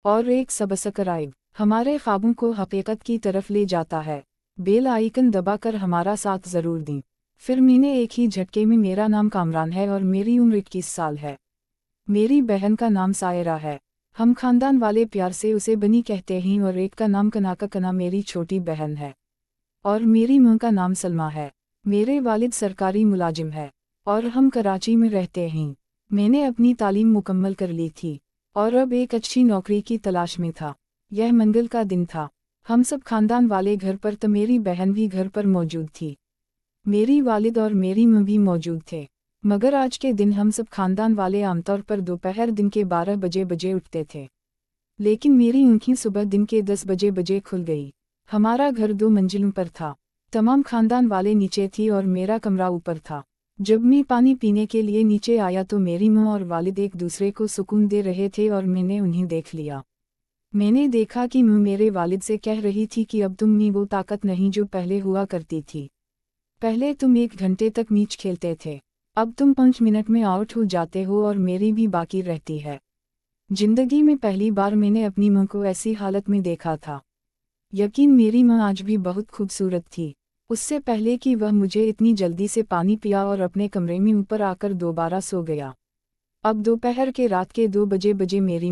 और एक सब्सक्राइब हमारे ख्वाबों को हकीकत की तरफ ले जाता है। बेल आइकन दबाकर हमारा साथ ज़रूर दें। फिर मैंने एक ही झटके में मेरा नाम कामरान है और मेरी उम्र 21 साल है। मेरी बहन का नाम सायरा है। हम खानदान वाले प्यार से उसे बनी कहते हैं और एक का नाम कनाका कना मेरी छोटी बहन है। और मेरी मां का नाम सलमा है। मेरे वालिद सरकारी मुलाजिम है और हम कराची में रहते हैं। मैंने अपनी तालीम मुकम्मल कर ली थी और अब एक अच्छी नौकरी की तलाश में था। यह मंगल का दिन था। हम सब खानदान वाले घर पर तो मेरी बहन भी घर पर मौजूद थी। मेरी वालिद और मेरी मां भी मौजूद थे। मगर आज के दिन हम सब खानदान वाले आमतौर पर दोपहर दिन के 12 बजे उठते थे। लेकिन मेरी आँखें सुबह दिन के 10 बजे खुल गई। हमारा घर 2 मंजिलों पर था। तमाम खानदान वाले नीचे थी और मेरा कमरा ऊपर था। जब मैं पानी पीने के लिए नीचे आया तो मेरी मां और वालिद एक दूसरे को सुकून दे रहे थे और मैंने उन्हें देख लिया। मैंने देखा कि मां मेरे वालिद से कह रही थी कि अब तुम में वो ताकत नहीं जो पहले हुआ करती थी। पहले तुम 1 घंटे तक मैच खेलते थे, अब तुम 5 मिनट में आउट हो जाते हो और मेरी भी बाकी रहती है। जिंदगी में पहली बार मैंने अपनी मां को ऐसी हालत में देखा था। यकीन मेरी मां आज भी बहुत खूबसूरत थी। उससे पहले कि वह मुझे इतनी जल्दी से पानी पिया और अपने कमरे में ऊपर आकर दोबारा सो गया। अब दोपहर के रात के 2 बजे मेरी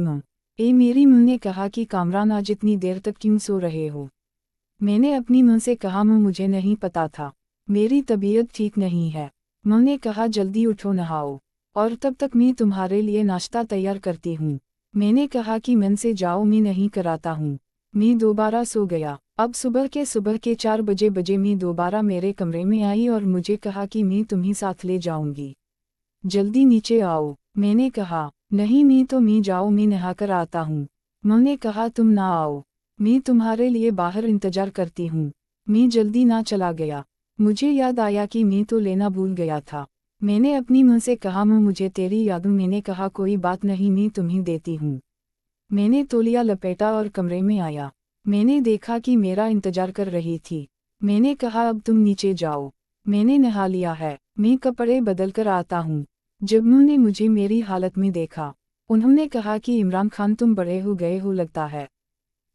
मां ने कहा कि कामरान आज इतनी देर तक क्यों सो रहे हो। मैंने अपनी मां से कहा मां मुझे नहीं पता था, मेरी तबीयत ठीक नहीं है। मां ने कहा जल्दी उठो नहाओ और तब तक मैं तुम्हारे लिए नाश्ता तैयार करती हूँ। मैंने कहा कि मन से जाओ मैं नहीं कराता हूँ। मैं दोबारा सो गया। अब सुबह के 4 बजे मैं दोबारा मेरे कमरे में आई और मुझे कहा कि मैं तुम्हें साथ ले जाऊंगी, जल्दी नीचे आओ। मैंने कहा नहीं मैं जाओ मैं नहाकर आता हूँ। मां ने कहा तुम ना आओ, मैं तुम्हारे लिए बाहर इंतजार करती हूँ। मैं जल्दी ना चला गया। मुझे याद आया कि मैं तो लेना भूल गया था। मैंने अपनी मां से कहा मां मुझे तेरी यादों। मैंने कहा कोई बात नहीं मैं तुम्हें देती हूँ। मैंने तौलिया लपेटा और कमरे में आया। मैंने देखा कि मेरा इंतजार कर रही थी। मैंने कहा अब तुम नीचे जाओ, मैंने नहा लिया है, मैं कपड़े बदल कर आता हूँ। जब उन्होंने मुझे मेरी हालत में देखा, उन्होंने कहा कि इमरान खान तुम बड़े हो गए हो लगता है,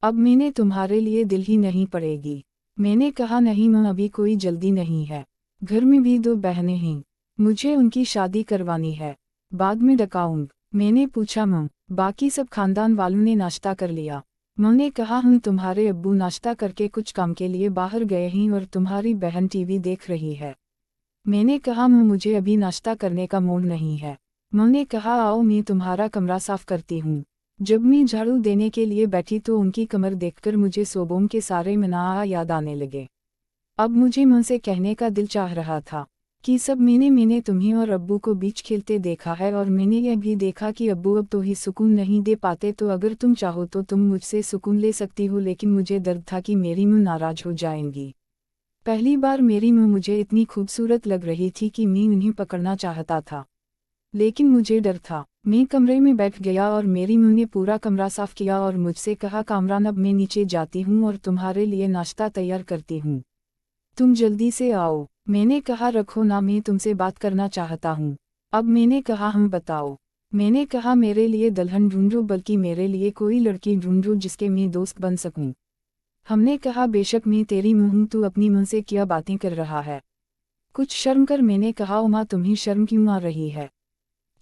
अब मैंने तुम्हारे लिए दिल ही नहीं पड़ेगी। मैंने कहा नहीं मां अभी कोई जल्दी नहीं है, घर में भी 2 बहनें हैं, मुझे उनकी शादी करवानी है, बाद में डकाऊंग। मैंने पूछा मां बाकी सब खानदान वालों ने नाश्ता कर लिया। मां ने कहा हम तुम्हारे अब्बू नाश्ता करके कुछ काम के लिए बाहर गए हैं और तुम्हारी बहन टीवी देख रही है। मैंने कहा मां मुझे अभी नाश्ता करने का मूड नहीं है। मां ने कहा आओ मैं तुम्हारा कमरा साफ करती हूँ। जब मैं झाड़ू देने के लिए बैठी तो उनकी कमर देखकर मुझे सोबों के सारे मनाआ याद आने लगे। अब मुझे मां से कहने का दिल चाह रहा था कि सब मैंने तुम्हें और अब्बू को बीच खेलते देखा है और मैंने यह भी देखा कि अब्बू अब तो ही सुकून नहीं दे पाते, तो अगर तुम चाहो तो तुम मुझसे सुकून ले सकती हो। लेकिन मुझे दर्द था कि मेरी मां नाराज हो जाएंगी। पहली बार मेरी मां मुझे इतनी खूबसूरत लग रही थी कि मैं उन्हें पकड़ना चाहता था, लेकिन मुझे डर था। मैं कमरे में बैठ गया और मेरी मां ने पूरा कमरा साफ किया और मुझसे कहा कामरान अब मैं नीचे जाती हूँ और तुम्हारे लिए नाश्ता तैयार करती हूँ, तुम जल्दी से आओ। मैंने कहा रखो ना मैं तुमसे बात करना चाहता हूँ। अब मैंने कहा हम बताओ। मैंने कहा मेरे लिए दुल्हन ढूंढो, बल्कि मेरे लिए कोई लड़की ढूंढो जिसके मैं दोस्त बन सकूं। हमने कहा बेशक मैं तेरी मां हूं, तू अपनी मां से क्या बातें कर रहा है, कुछ शर्म कर। मैंने कहा उमा तुम्हें शर्म क्यों आ रही है,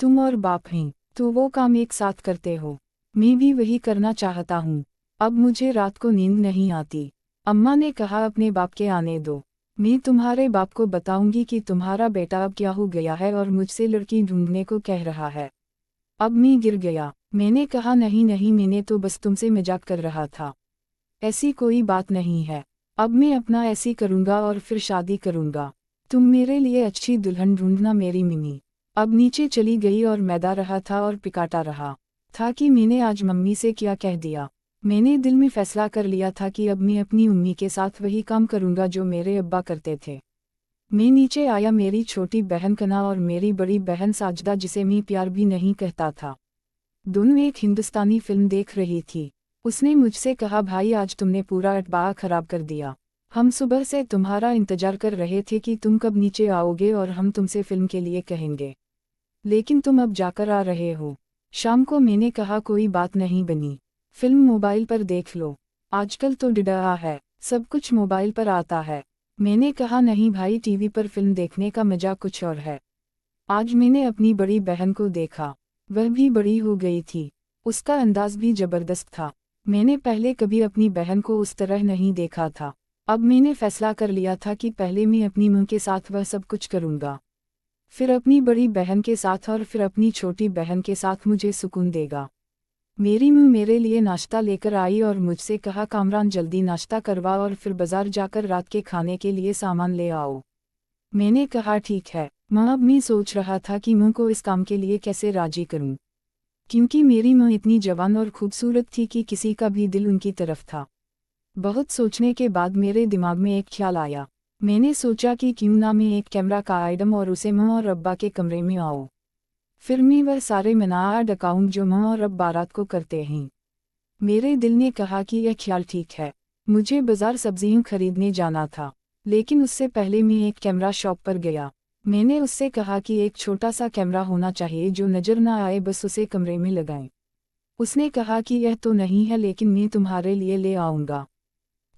तुम और बाप हैं तो वो काम एक साथ करते हो, मैं भी वही करना चाहता हूँ। अब मुझे रात को नींद नहीं आती। अम्मा ने कहा अपने बाप के आने दो, मैं तुम्हारे बाप को बताऊंगी कि तुम्हारा बेटा अब क्या हो गया है और मुझसे लड़की ढूंढने को कह रहा है। अब मैं गिर गया। मैंने कहा नहीं मैंने तो बस तुमसे मजाक कर रहा था, ऐसी कोई बात नहीं है। अब मैं अपना ऐसी करूंगा और फिर शादी करूंगा। तुम मेरे लिए अच्छी दुल्हन ढूंढना मेरी मिमी। अब नीचे चली गई और मैदा रहा था और पिकाटा रहा था कि मैंने आज मम्मी से क्या कह दिया। मैंने दिल में फैसला कर लिया था कि अब मैं अपनी उम्मी के साथ वही काम करूंगा जो मेरे अब्बा करते थे। मैं नीचे आया। मेरी छोटी बहन कना और मेरी बड़ी बहन साजदा, जिसे मैं प्यार भी नहीं कहता था, दोनों एक हिंदुस्तानी फिल्म देख रही थी। उसने मुझसे कहा भाई आज तुमने पूरा अटबाह खराब कर दिया। हम सुबह से तुम्हारा इंतजार कर रहे थे कि तुम कब नीचे आओगे और हम तुमसे फिल्म के लिए कहेंगे, लेकिन तुम अब जाकर आ रहे हो। शाम को मैंने कहा कोई बात नहीं बनी, फिल्म मोबाइल पर देख लो, आजकल तो डिडा है, सब कुछ मोबाइल पर आता है। मैंने कहा नहीं भाई, टीवी पर फिल्म देखने का मजा कुछ और है। आज मैंने अपनी बड़ी बहन को देखा, वह भी बड़ी हो गई थी, उसका अंदाज भी जबरदस्त था। मैंने पहले कभी अपनी बहन को उस तरह नहीं देखा था। अब मैंने फैसला कर लिया था कि पहले मैं अपनी मां के साथ वह सब कुछ करूँगा, फिर अपनी बड़ी बहन के साथ और फिर अपनी छोटी बहन के साथ मुझे सुकून देगा। मेरी मां मेरे लिए नाश्ता लेकर आई और मुझसे कहा कामरान जल्दी नाश्ता करवा और फिर बाजार जाकर रात के खाने के लिए सामान ले आओ। मैंने कहा ठीक है मां। अब मैं सोच रहा था कि मां को इस काम के लिए कैसे राजी करूं, क्योंकि मेरी मां इतनी जवान और खूबसूरत थी कि किसी का भी दिल उनकी तरफ था। बहुत सोचने के बाद मेरे दिमाग में एक ख्याल आया। मैंने सोचा कि क्यों ना मैं एक कैमरा का आइटम और उसे मां और अब्बा के कमरे में आऊं, फिर मैं वह सारे मनाया डकाऊं जो मां और अब्बा रात को करते हैं। मेरे दिल ने कहा कि यह ख्याल ठीक है। मुझे बाजार सब्जियां खरीदने जाना था, लेकिन उससे पहले मैं एक कैमरा शॉप पर गया। मैंने उससे कहा कि एक छोटा सा कैमरा होना चाहिए जो नज़र ना आए, बस उसे कमरे में लगाएं। उसने कहा कि यह तो नहीं है, लेकिन मैं तुम्हारे लिए ले आऊँगा,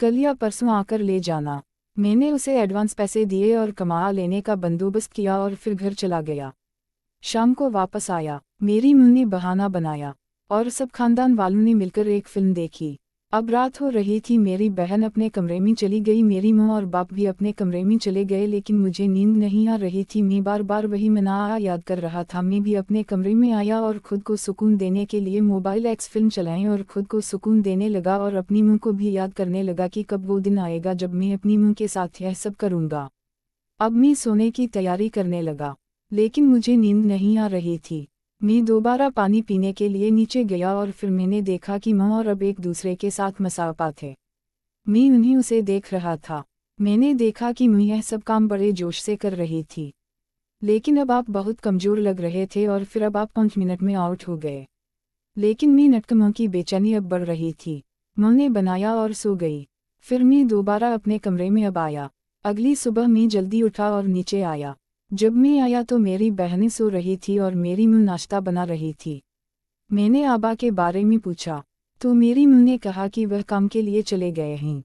कल या परसों आकर ले जाना। मैंने उसे एडवांस पैसे दिए और कमा लेने का बंदोबस्त किया और फिर घर चला गया। शाम को वापस आया, मेरी मां ने बहाना बनाया और सब खानदान वालों ने मिलकर एक फिल्म देखी। अब रात हो रही थी, मेरी बहन अपने कमरे में चली गई, मेरी मां और बाप भी अपने कमरे में चले गए, लेकिन मुझे नींद नहीं आ रही थी। मैं बार बार वही मनाया याद कर रहा था। मैं भी अपने कमरे में आया और खुद को सुकून देने के लिए मोबाइल एक्स फिल्म चलाई और खुद को सुकून देने लगा और अपनी मां को भी याद करने लगा कि कब वो दिन आएगा जब मैं अपनी मां के साथ यह सब करूँगा। अब मैं सोने की तैयारी करने लगा, लेकिन मुझे नींद नहीं आ रही थी। मैं दोबारा पानी पीने के लिए नीचे गया और फिर मैंने देखा कि मां और अब एक दूसरे के साथ मसापा थे। मैं उन्हें उसे देख रहा था। मैंने देखा कि मां यह सब काम बड़े जोश से कर रही थी, लेकिन अब आप बहुत कमज़ोर लग रहे थे और फिर अब आप 5 मिनट में आउट हो गए। लेकिन मैं नटकमों की बेचैनी अब बढ़ रही थी। मां ने बनाया और सो गई। फिर मैं दोबारा अपने कमरे में अब आया। अगली सुबह मैं जल्दी उठा और नीचे आया। जब मैं आया तो मेरी बहनें सो रही थी और मेरी मां नाश्ता बना रही थी। मैंने आबा के बारे में पूछा तो मेरी मां ने कहा कि वह काम के लिए चले गए हैं।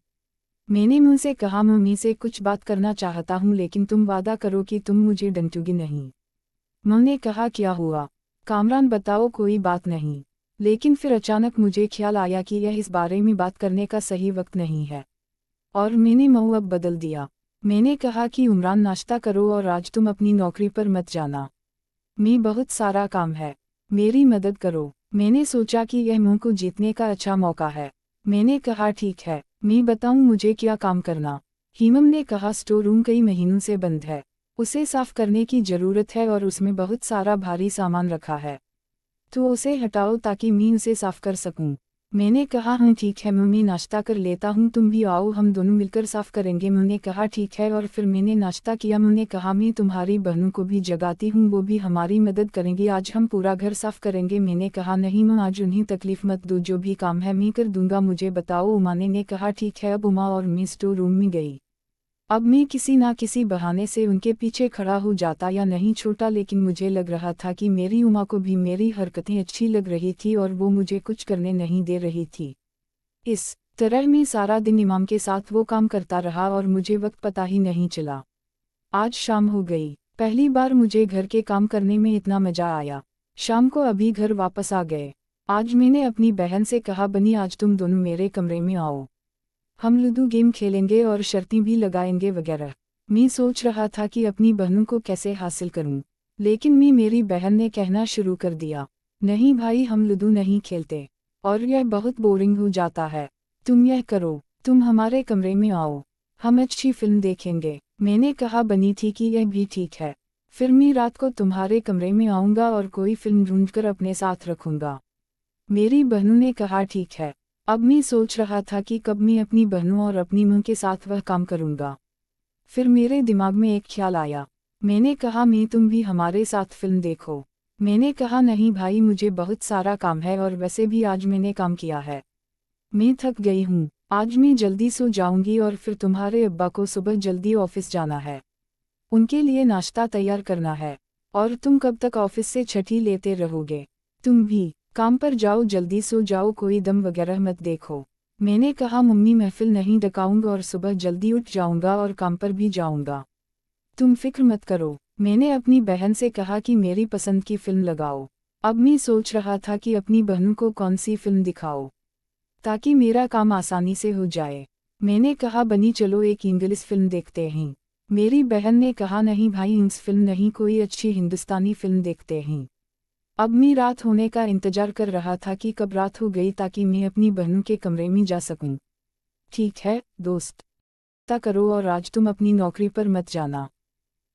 मैंने मां से कहा मम्मी से कुछ बात करना चाहता हूँ, लेकिन तुम वादा करो कि तुम मुझे डंटोगी नहीं। मां ने कहा क्या हुआ कामरान, बताओ कोई बात नहीं। लेकिन फिर अचानक मुझे ख्याल आया कि यह इस बारे में बात करने का सही वक्त नहीं है, और मैंने मौक़ बदल दिया। मैंने कहा कि उमरान नाश्ता करो और आज तुम अपनी नौकरी पर मत जाना, मैं बहुत सारा काम है, मेरी मदद करो। मैंने सोचा कि यह मुंह को जीतने का अच्छा मौका है। मैंने कहा ठीक है, मैं बताऊं मुझे क्या काम करना। हीमम ने कहा स्टोर रूम कई महीनों से बंद है, उसे साफ करने की ज़रूरत है और उसमें बहुत सारा भारी सामान रखा है, तो उसे हटाओ ताकि मैं उसे साफ कर सकूं। मैंने कहा हाँ ठीक है मम्मी, नाश्ता कर लेता हूँ, तुम भी आओ, हम दोनों मिलकर साफ करेंगे। मैंने कहा ठीक है और फिर मैंने नाश्ता किया। मैंने कहा मैं तुम्हारी बहनों को भी जगाती हूँ, वो भी हमारी मदद करेंगी, आज हम पूरा घर साफ करेंगे। मैंने कहा नहीं माँ, आज उन्हें तकलीफ मत दो, जो भी काम है मैं कर दूंगा, मुझे बताओ। उमा ने कहा ठीक है। अब उमा और मैं स्टोर रूम में गई। अब मैं किसी ना किसी बहाने से उनके पीछे खड़ा हो जाता या नहीं छोटा, लेकिन मुझे लग रहा था कि मेरी उमा को भी मेरी हरकतें अच्छी लग रही थी और वो मुझे कुछ करने नहीं दे रही थी। इस तरह मैं सारा दिन इमाम के साथ वो काम करता रहा और मुझे वक्त पता ही नहीं चला। आज शाम हो गई। पहली बार मुझे घर के काम करने में इतना मजा आया। शाम को अभी घर वापस आ गए। आज मैंने अपनी बहन से कहा बनी आज तुम दोनों मेरे कमरे में आओ, हम लूडो गेम खेलेंगे और शर्तें भी लगाएंगे वगैरह। मैं सोच रहा था कि अपनी बहनों को कैसे हासिल करूं, लेकिन मेरी बहन ने कहना शुरू कर दिया नहीं भाई, हम लूडो नहीं खेलते और यह बहुत बोरिंग हो जाता है, तुम यह करो, तुम हमारे कमरे में आओ, हम अच्छी फिल्म देखेंगे। मैंने कहा बनी थी कि यह भी ठीक है, फिर मैं रात को तुम्हारे कमरे में आऊँगा और कोई फिल्म ढूंढकर अपने साथ रखूँगा। मेरी बहनों ने कहा ठीक है। अब मैं सोच रहा था कि कब मैं अपनी बहनों और अपनी मां के साथ वह काम करूँगा। फिर मेरे दिमाग में एक ख्याल आया। मैंने कहा मैं तुम भी हमारे साथ फिल्म देखो। मैंने कहा नहीं भाई, मुझे बहुत सारा काम है और वैसे भी आज मैंने काम किया है, मैं थक गई हूँ, आज मैं जल्दी सो जाऊंगी और फिर तुम्हारे अब्बा को सुबह जल्दी ऑफिस जाना है, उनके लिए नाश्ता तैयार करना है, और तुम कब तक ऑफिस से छुट्टी लेते रहोगे? तुम भी काम पर जाओ, जल्दी सो जाओ, कोई दम वगैरह मत देखो। मैंने कहा मम्मी महफिल नहीं डकाऊंगा और सुबह जल्दी उठ जाऊंगा और काम पर भी जाऊंगा। तुम फिक्र मत करो। मैंने अपनी बहन से कहा कि मेरी पसंद की फिल्म लगाओ। अब मैं सोच रहा था कि अपनी बहनों को कौन सी फिल्म दिखाओ ताकि मेरा काम आसानी से हो जाए। मैंने कहा बनी चलो एक इंग्लिश फिल्म देखते हैं। मेरी बहन ने कहा नहीं भाई, इंग्लिश फिल्म नहीं, कोई अच्छी हिंदुस्तानी फिल्म देखते हैं। अब मैं रात होने का इंतजार कर रहा था कि कब रात हो गई ताकि मैं अपनी बहनों के कमरे में जा सकूं। ठीक है दोस्त, ता करो और आज तुम अपनी नौकरी पर मत जाना।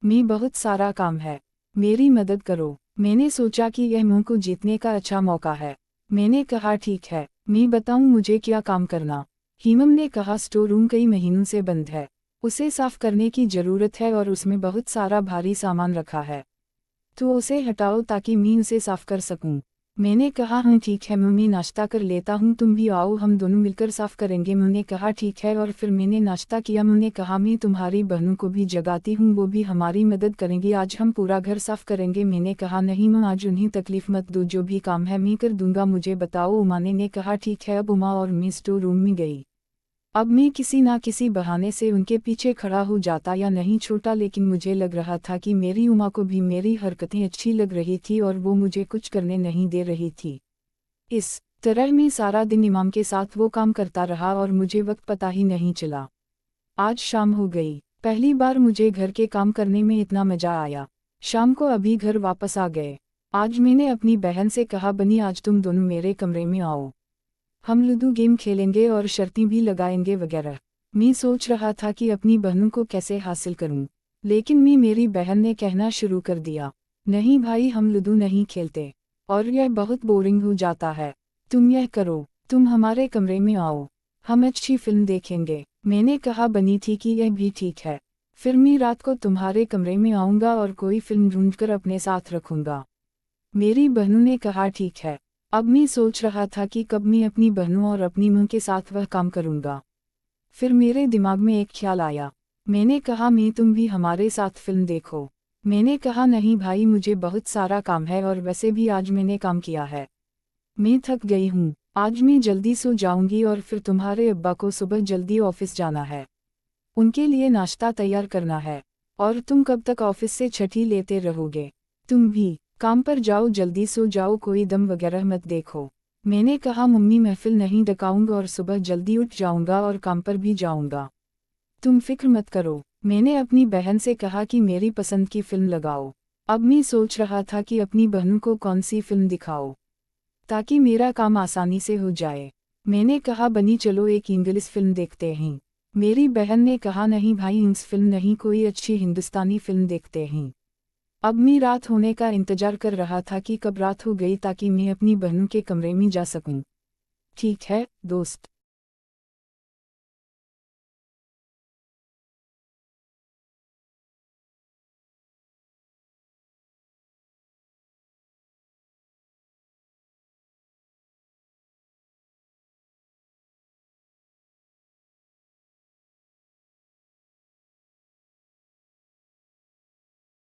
मैं बहुत सारा काम है, मेरी मदद करो। मैंने सोचा कि यह मुंह को जीतने का अच्छा मौका है। मैंने कहा ठीक है, मैं बताऊं मुझे क्या काम करना। हीमम ने कहा स्टोर रूम कई महीनों से बंद है, उसे साफ करने की ज़रूरत है और उसमें बहुत सारा भारी सामान रखा है, तो उसे हटाओ ताकि मैं उसे साफ कर सकूं। मैंने कहा हाँ ठीक है मम्मी, नाश्ता कर लेता हूँ, तुम भी आओ, हम दोनों मिलकर साफ करेंगे। मैंने कहा ठीक है और फिर मैंने नाश्ता किया। मैंने कहा मैं तुम्हारी बहनों को भी जगाती हूँ, वो भी हमारी मदद करेंगी, आज हम पूरा घर साफ करेंगे। मैंने कहा नहीं माँ, आज उन्हें तकलीफ मत दो, जो भी काम है मैं कर दूंगा, मुझे बताओ। उमा ने कहा ठीक है। अब उमा और मैं स्टोर रूम में गई। अब मैं किसी ना किसी बहाने से उनके पीछे खड़ा हो जाता या नहीं छोटा, लेकिन मुझे लग रहा था कि मेरी उमा को भी मेरी हरकतें अच्छी लग रही थी और वो मुझे कुछ करने नहीं दे रही थी। इस तरह मैं सारा दिन इमाम के साथ वो काम करता रहा और मुझे वक्त पता ही नहीं चला। आज शाम हो गई। पहली बार मुझे घर के काम करने में इतना मजा आया। शाम को अभी घर वापस आ गए। आज मैंने अपनी बहन से कहा बनी आज तुम दोनों मेरे कमरे में आओ, हम लूडो गेम खेलेंगे और शर्तें भी लगाएंगे वगैरह। मैं सोच रहा था कि अपनी बहनों को कैसे हासिल करूं, लेकिन मेरी बहन ने कहना शुरू कर दिया नहीं भाई, हम लूडो नहीं खेलते और यह बहुत बोरिंग हो जाता है। तुम यह करो, तुम हमारे कमरे में आओ, हम अच्छी फिल्म देखेंगे। मैंने कहा बनी थी कि यह भी ठीक है, फिर मैं रात को तुम्हारे कमरे में आऊँगा और कोई फिल्म ढूंढकर अपने साथ रखूँगा। मेरी बहनों ने कहा ठीक है। अब मैं सोच रहा था कि कब मैं अपनी बहनों और अपनी मां के साथ वह काम करूंगा। फिर मेरे दिमाग में एक ख्याल आया। मैंने कहा मैं तुम भी हमारे साथ फिल्म देखो। मैंने कहा नहीं भाई, मुझे बहुत सारा काम है और वैसे भी आज मैंने काम किया है, मैं थक गई हूँ। आज मैं जल्दी सो जाऊंगी और फिर तुम्हारे अब्बा को सुबह जल्दी ऑफिस जाना है, उनके लिए नाश्ता तैयार करना है और तुम कब तक ऑफिस से छुट्टी लेते रहोगे। तुम भी काम पर जाओ, जल्दी सो जाओ, कोई दम वगैरह मत देखो। मैंने कहा मम्मी महफिल नहीं डकाऊंगा और सुबह जल्दी उठ जाऊंगा और काम पर भी जाऊंगा, तुम फिक्र मत करो। मैंने अपनी बहन से कहा कि मेरी पसंद की फिल्म लगाओ। अब मैं सोच रहा था कि अपनी बहनों को कौन सी फिल्म दिखाओ ताकि मेरा काम आसानी से हो जाए। मैंने कहा बनी चलो एक इंग्लिश फिल्म देखते हैं। मेरी बहन ने कहा नहीं भाई, इंग्लिश फिल्म नहीं, कोई अच्छी हिंदुस्तानी फिल्म देखते हैं। अब मैं रात होने का इंतजार कर रहा था कि कब रात हो गई ताकि मैं अपनी बहनों के कमरे में जा सकूं। ठीक है दोस्त,